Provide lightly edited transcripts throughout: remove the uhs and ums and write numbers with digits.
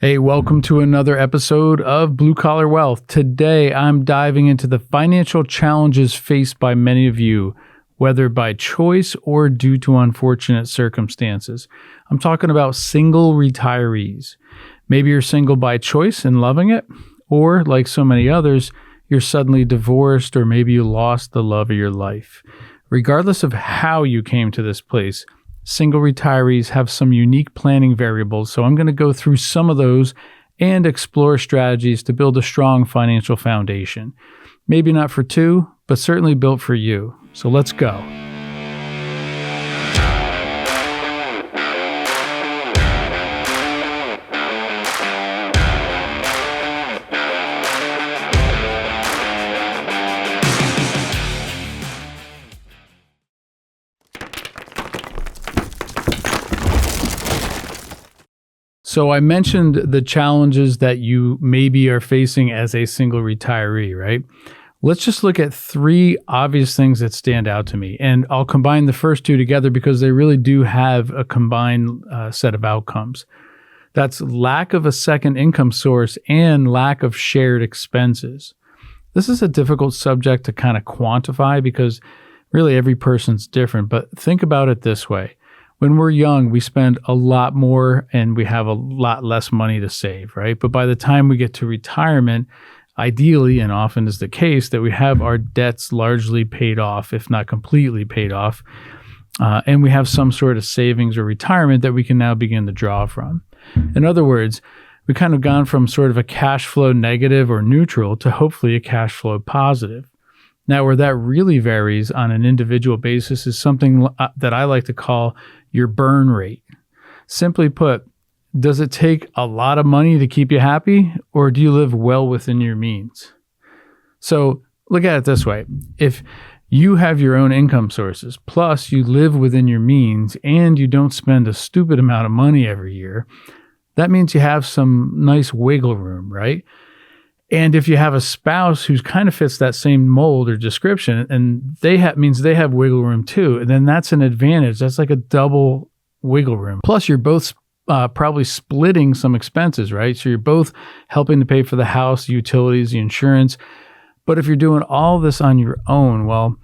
Hey, welcome to another episode of Blue Collar Wealth. Today, I'm diving into the financial challenges faced by many of you, whether by choice or due to unfortunate circumstances. I'm talking about single retirees. Maybe you're single by choice and loving it, or like so many others, you're suddenly divorced, or maybe you lost the love of your life. Regardless of how you came to this place, single retirees have some unique planning variables, so I'm going to go through some of those and explore strategies to build a strong financial foundation. Maybe not for two, but certainly built for you. So let's go. So I mentioned the challenges that you maybe are facing as a single retiree, right? Let's just look at three obvious things that stand out to me. And I'll combine the first two together because they really do have a combined set of outcomes. That's lack of a second income source and lack of shared expenses. This is a difficult subject to kind of quantify because really every person's different. But think about it this way. When we're young, we spend a lot more and we have a lot less money to save, right? But by the time we get to retirement, ideally, and often is the case, that we have our debts largely paid off, if not completely paid off, and we have some sort of savings or retirement that we can now begin to draw from. In other words, we kind of gone from sort of a cash flow negative or neutral to hopefully a cash flow positive. Now, where that really varies on an individual basis is something that I like to call your burn rate. Simply put, does it take a lot of money to keep you happy, or do you live well within your means? So look at it this way. If you have your own income sources, plus you live within your means, and you don't spend a stupid amount of money every year, that means you have some nice wiggle room, right? And if you have a spouse who kind of fits that same mold or description, and means they have wiggle room too, and then that's an advantage. That's like a double wiggle room. Plus, you're both probably splitting some expenses, right? So you're both helping to pay for the house, the utilities, the insurance. But if you're doing all this on your own, well,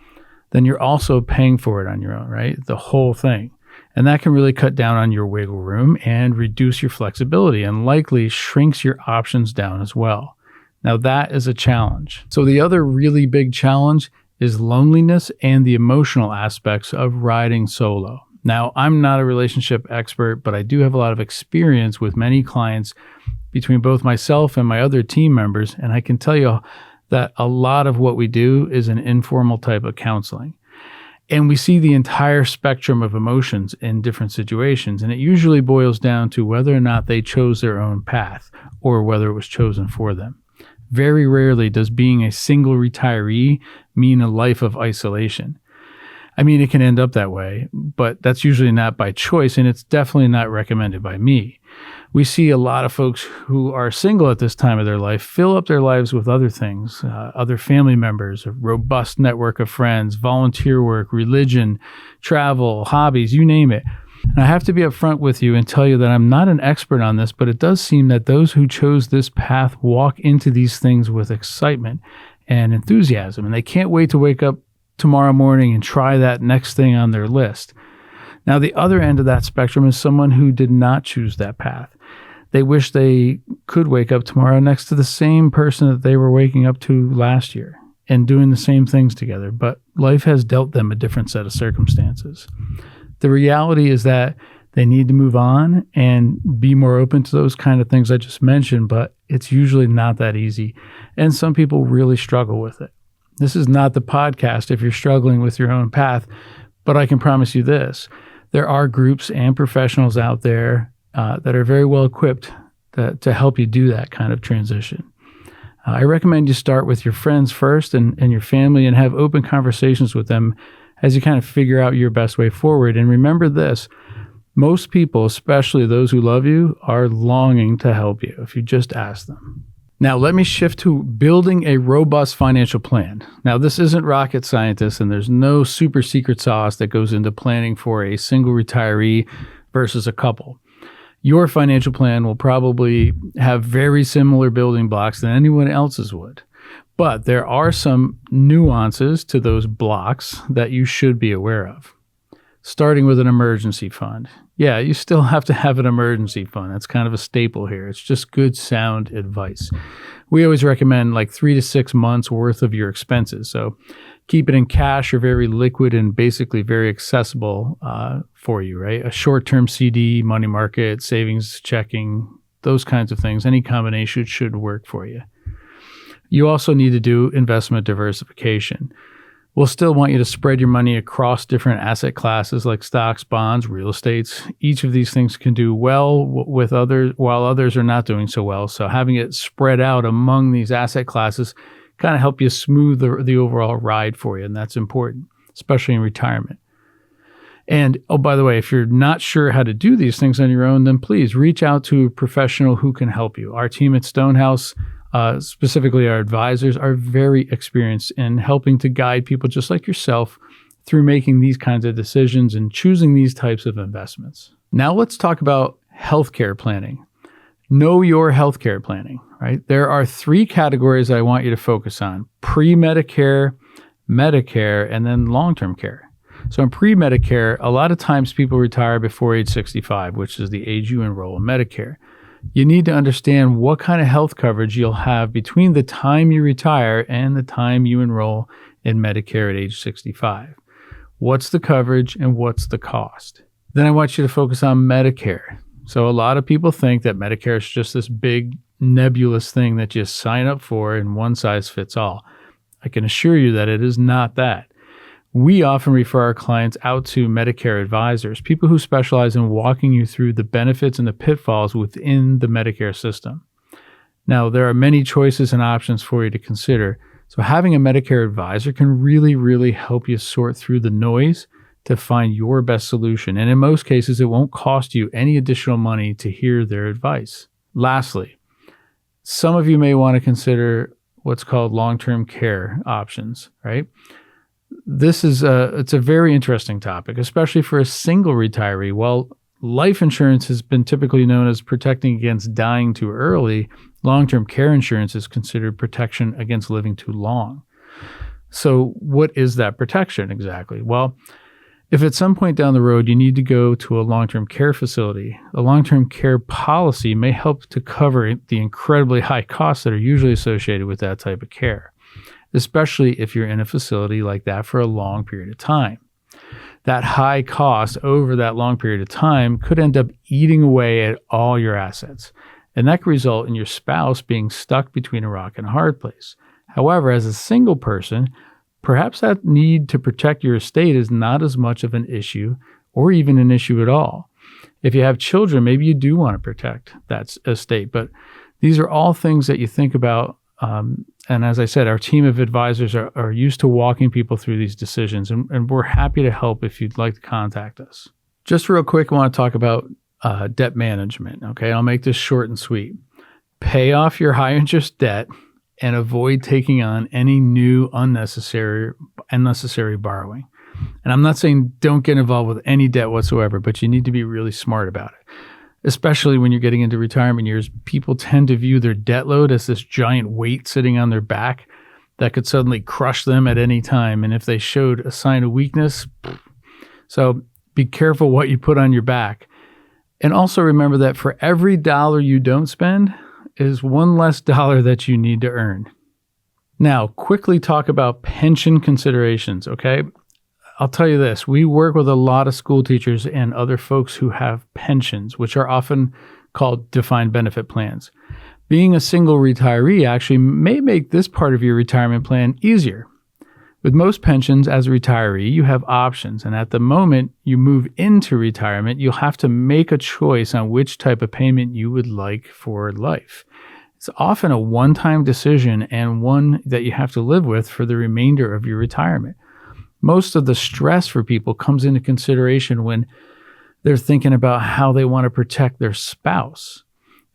then you're also paying for it on your own, right? The whole thing. And that can really cut down on your wiggle room and reduce your flexibility and likely shrinks your options down as well. Now that is a challenge. So the other really big challenge is loneliness and the emotional aspects of riding solo. Now, I'm not a relationship expert, but I do have a lot of experience with many clients between both myself and my other team members. And I can tell you that a lot of what we do is an informal type of counseling. And we see the entire spectrum of emotions in different situations. And it usually boils down to whether or not they chose their own path or whether it was chosen for them. Very rarely does being a single retiree mean a life of isolation. I mean, it can end up that way, but that's usually not by choice, and it's definitely not recommended by me. We see a lot of folks who are single at this time of their life fill up their lives with other things, other family members, a robust network of friends, volunteer work, religion, travel, hobbies, you name it. And I have to be upfront with you and tell you that I'm not an expert on this, but it does seem that those who chose this path walk into these things with excitement and enthusiasm, and they can't wait to wake up tomorrow morning and try that next thing on their list. Now, the other end of that spectrum is someone who did not choose that path. They wish they could wake up tomorrow next to the same person that they were waking up to last year and doing the same things together, but life has dealt them a different set of circumstances. The reality is that they need to move on and be more open to those kind of things I just mentioned, but it's usually not that easy. And some people really struggle with it. This is not the podcast if you're struggling with your own path, but I can promise you this. There are groups and professionals out there that are very well equipped to help you do that kind of transition. I recommend you start with your friends first and your family and have open conversations with them as you kind of figure out your best way forward. And remember this, most people, especially those who love you, are longing to help you if you just ask them. Now, let me shift to building a robust financial plan. Now, this isn't rocket science, and there's no super secret sauce that goes into planning for a single retiree versus a couple. Your financial plan will probably have very similar building blocks than anyone else's would. But there are some nuances to those blocks that you should be aware of. Starting with an emergency fund. Yeah, you still have to have an emergency fund. That's kind of a staple here. It's just good, sound advice. We always recommend like 3 to 6 months worth of your expenses. So keep it in cash or very liquid and basically very accessible for you, right? A short-term CD, money market, savings, checking, those kinds of things. Any combination should work for you. You also need to do investment diversification. We'll still want you to spread your money across different asset classes like stocks, bonds, real estates. Each of these things can do well with others, while others are not doing so well. So having it spread out among these asset classes kind of help you smooth the overall ride for you, and that's important, especially in retirement. And, oh, by the way, if you're not sure how to do these things on your own, then please reach out to a professional who can help you. Our team at Stonehouse, specifically our advisors, are very experienced in helping to guide people just like yourself through making these kinds of decisions and choosing these types of investments. Now let's talk about healthcare planning. Know your healthcare planning, right? There are 3 categories I want you to focus on: pre-Medicare, Medicare, and then long-term care. So in pre-Medicare, a lot of times people retire before age 65, which is the age you enroll in Medicare. You need to understand what kind of health coverage you'll have between the time you retire and the time you enroll in Medicare at age 65. What's the coverage and what's the cost? Then I want you to focus on Medicare. So a lot of people think that Medicare is just this big nebulous thing that you sign up for and one size fits all. I can assure you that it is not that. We often refer our clients out to Medicare advisors, people who specialize in walking you through the benefits and the pitfalls within the Medicare system. Now, there are many choices and options for you to consider, so having a Medicare advisor can really help you sort through the noise to find your best solution. And in most cases, it won't cost you any additional money to hear their advice. Lastly, some of you may want to consider what's called long-term care options, right? This is it's a very interesting topic, especially for a single retiree. While life insurance has been typically known as protecting against dying too early, long-term care insurance is considered protection against living too long. So what is that protection exactly? Well, if at some point down the road you need to go to a long-term care facility, a long-term care policy may help to cover the incredibly high costs that are usually associated with that type of care, especially if you're in a facility like that for a long period of time. That high cost over that long period of time could end up eating away at all your assets, and that could result in your spouse being stuck between a rock and a hard place. However, as a single person, perhaps that need to protect your estate is not as much of an issue or even an issue at all. If you have children, maybe you do want to protect that estate, but these are all things that you think about. And as I said, our team of advisors are used to walking people through these decisions, and we're happy to help if you'd like to contact us. Just real quick, I want to talk about debt management. Okay, I'll make this short and sweet. Pay off your high interest debt and avoid taking on any new unnecessary borrowing. And I'm not saying don't get involved with any debt whatsoever, but you need to be really smart about it. Especially when you're getting into retirement years, people tend to view their debt load as this giant weight sitting on their back that could suddenly crush them at any time. And if they showed a sign of weakness, so be careful what you put on your back. And also remember that for every dollar you don't spend is one less dollar that you need to earn. Now, quickly talk about pension considerations, okay? I'll tell you this, we work with a lot of school teachers and other folks who have pensions, which are often called defined benefit plans. Being a single retiree actually may make this part of your retirement plan easier. With most pensions as a retiree, you have options, and at the moment you move into retirement, you'll have to make a choice on which type of payment you would like for life. It's often a one-time decision and one that you have to live with for the remainder of your retirement. Most of the stress for people comes into consideration when they're thinking about how they want to protect their spouse.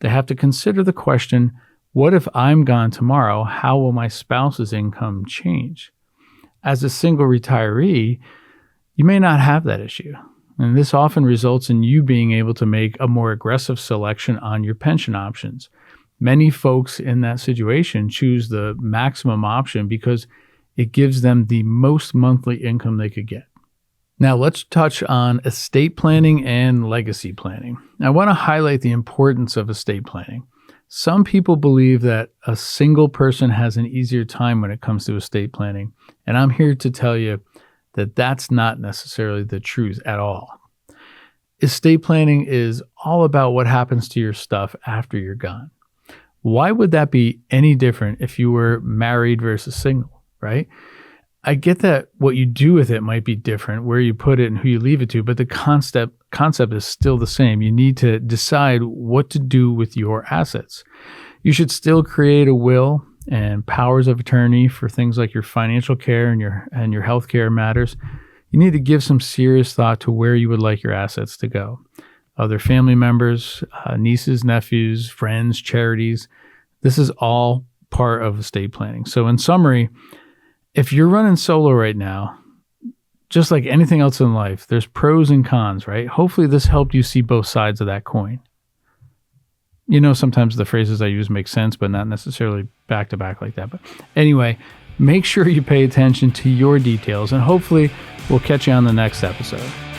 They have to consider the question, what if I'm gone tomorrow? How will my spouse's income change? As a single retiree, you may not have that issue. And this often results in you being able to make a more aggressive selection on your pension options. Many folks in that situation choose the maximum option because it gives them the most monthly income they could get. Now let's touch on estate planning and legacy planning. I want to highlight the importance of estate planning. Some people believe that a single person has an easier time when it comes to estate planning, and I'm here to tell you that that's not necessarily the truth at all. Estate planning is all about what happens to your stuff after you're gone. Why would that be any different if you were married versus single, right? I get that what you do with it might be different, where you put it and who you leave it to, but the concept is still the same. You need to decide what to do with your assets. You should still create a will and powers of attorney for things like your financial care and your health care matters. You need to give some serious thought to where you would like your assets to go. Other family members, nieces, nephews, friends, charities. This is all part of estate planning. So in summary, if you're running solo right now, just like anything else in life, there's pros and cons, right? Hopefully this helped you see both sides of that coin. You know, sometimes the phrases I use make sense, but not necessarily back to back like that. But anyway, make sure you pay attention to your details, and hopefully we'll catch you on the next episode.